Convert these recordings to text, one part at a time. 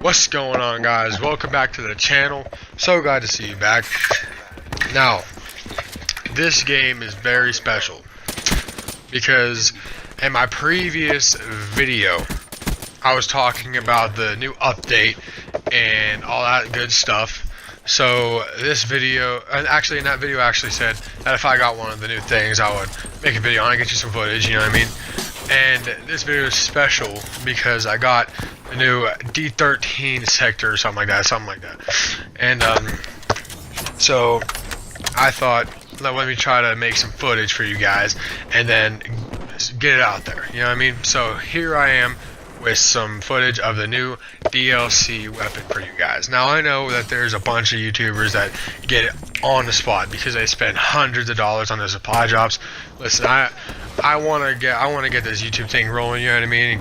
What's going on, guys? Welcome back to the channel. So glad to see you back. Now, this game is very special because in my previous video I was talking about the new update and all that good stuff. So this video, actually in that video I actually said that if I got one of the new things I would make a video on it, get you some footage, you know what I mean? And this video is special because I got the new D13 sector or something like that, And so I thought, let me try to make some footage for you guys and then get it out there, you know what I mean? So here I am with some footage of the new DLC weapon for you guys. Now I know that there's a bunch of YouTubers that get it on the spot because they spend hundreds of dollars on their supply drops. Listen, I want to get this YouTube thing rolling, you know what I mean, and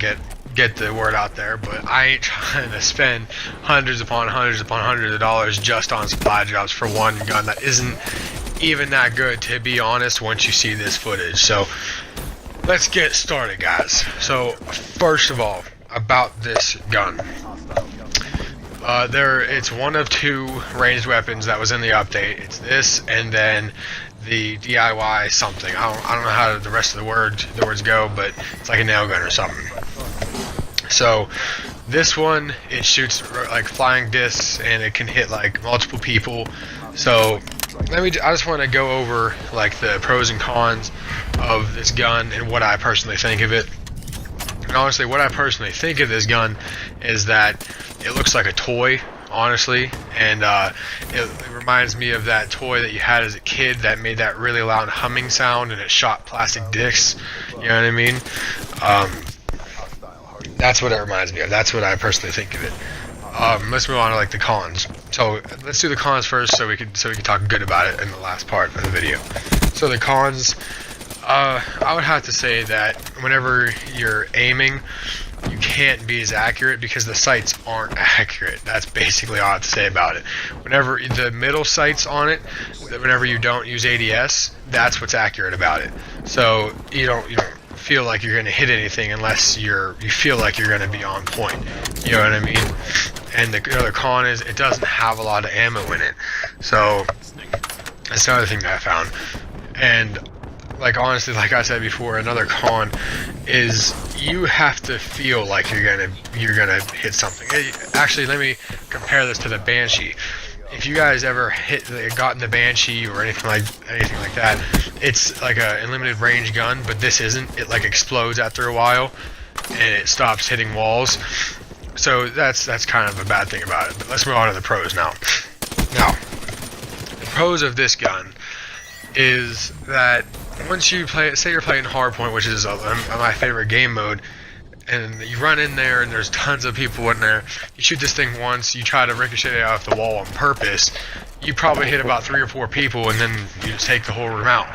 get the word out there, but I ain't trying to spend hundreds upon hundreds of dollars just on supply drops for one gun that isn't even that good, to be honest, once you see this footage. So let's get started, guys. So first of all, about this gun, it's one of two ranged weapons that was in the update. It's this and then the DIY something. I don't know how the rest of the words go, but it's like a nail gun or something. So this one, it shoots like flying discs and it can hit like multiple people. So I just want to go over like the pros and cons of this gun and what I personally think of it. And honestly, what I personally think of this gun is that it looks like a toy, honestly, and it reminds me of that toy that you had as a kid that made that really loud humming sound and it shot plastic discs, you know what I mean? That's what it reminds me of. That's what I personally think of it. Let's move on to like the cons. So let's do the cons first, so we can talk good about it in the last part of the video. So the cons, I would have to say that whenever you're aiming, you can't be as accurate because the sights aren't accurate. That's basically all I have to say about it. Whenever the middle sights on it, whenever you don't use ADS, that's what's accurate about it. So you don't feel like you're going to hit anything unless you feel like you're going to be on point, you know what I mean? And the other con is it doesn't have a lot of ammo in it. So that's another thing that I found. And like honestly, like I said before, another con is you have to feel like you're gonna hit something. Actually, let me compare this to the Banshee. If you guys ever gotten the Banshee or anything like that, it's like a unlimited range gun, but this isn't. It like explodes after a while, and it stops hitting walls. So that's kind of a bad thing about it. But let's move on to the pros now. Now, the pros of this gun is that once you play, say you're playing Hardpoint, which is my favorite game mode, and you run in there and there's tons of people in there, you shoot this thing once, you try to ricochet it off the wall on purpose, you probably hit about 3 or 4 people and then you just take the whole room out.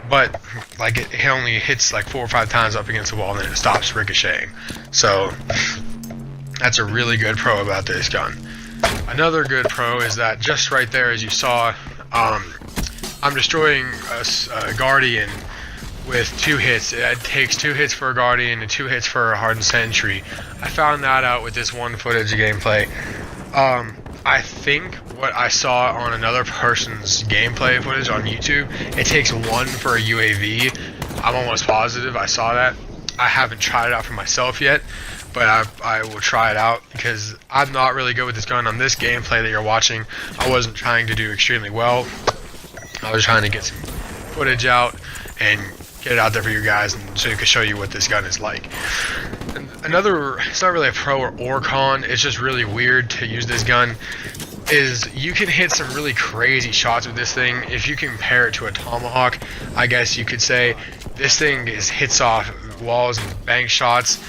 But like it only hits like 4 or 5 times up against the wall and then it stops ricocheting. So that's a really good pro about this gun. Another good pro is that just right there, as you saw, I'm destroying a Guardian with 2 hits. It takes 2 hits for a Guardian and 2 hits for a Hardened Sentry. I found that out with this one footage of gameplay. I think what I saw on another person's gameplay footage on YouTube, it takes 1 for a UAV. I'm almost positive I saw that. I haven't tried it out for myself yet, but I will try it out because I'm not really good with this gun. On this gameplay that you're watching, I wasn't trying to do extremely well. I was trying to get some footage out and get it out there for you guys, and so you can show you what this gun is like. And another, it's not really a pro or con, it's just really weird to use this gun, is you can hit some really crazy shots with this thing. If you compare it to a Tomahawk, I guess you could say this thing hits off walls and bank shots.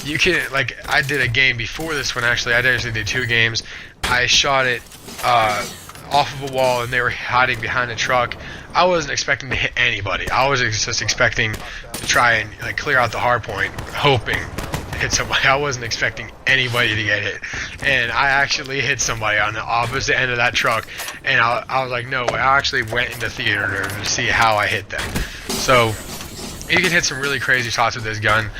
You can, like, I did a game before this one, actually. I actually did 2 games. I shot it off of a wall and they were hiding behind a truck. I wasn't expecting to hit anybody. I was just expecting to try and like clear out the hard point, hoping to hit somebody. I wasn't expecting anybody to get hit, and I actually hit somebody on the opposite end of that truck, and I was like, no way. I actually went into theater to see how I hit them. So You can hit some really crazy shots with this gun.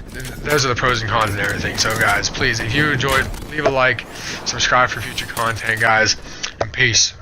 Those are the pros and cons and everything. So guys, please, if you enjoyed, leave a like, subscribe for future content, guys, and peace.